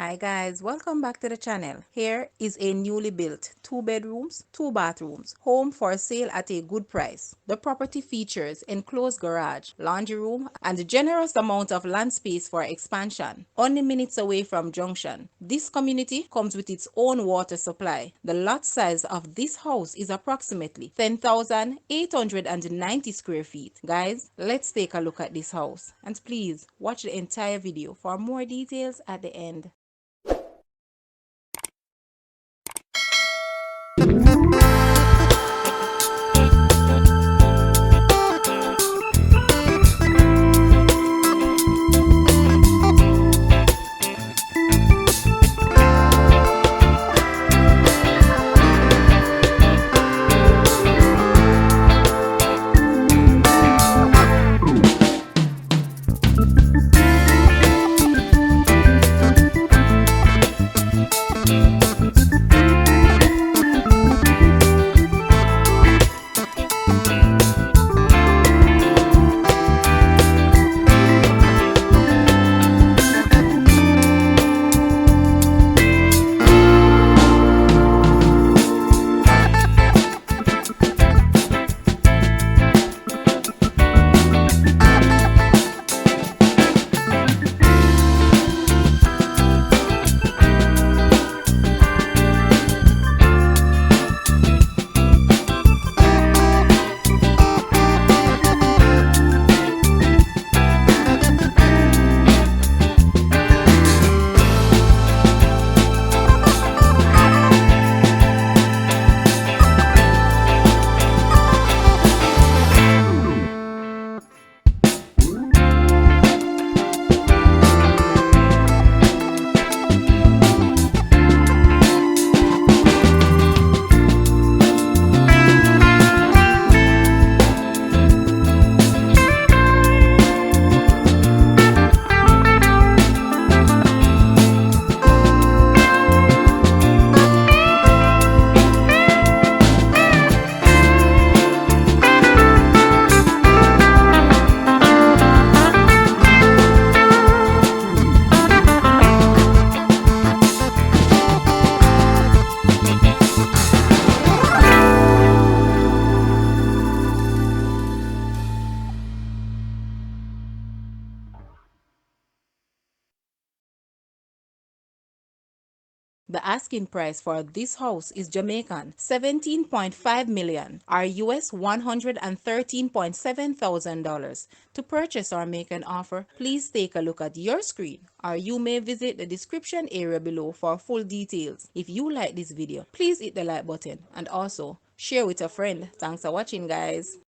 Hi guys, welcome back to the channel. Here is a newly built 2 bedrooms, 2 bathrooms home for sale at a good price. The property features enclosed garage, laundry room, and a generous amount of land space for expansion. Only minutes away from Junction. This community comes with its own water supply. The lot size of this house is approximately 10,890 square feet. Guys, let's take a look at this house, and please watch the entire video for more details at the end. The asking price for this house is Jamaican 17.5 million or US $113.7 thousand. To purchase or make an offer, please take a look at your screen, or you may visit the description area below for full details. If you like this video, please hit the like button and also share with a friend. Thanks for watching, guys.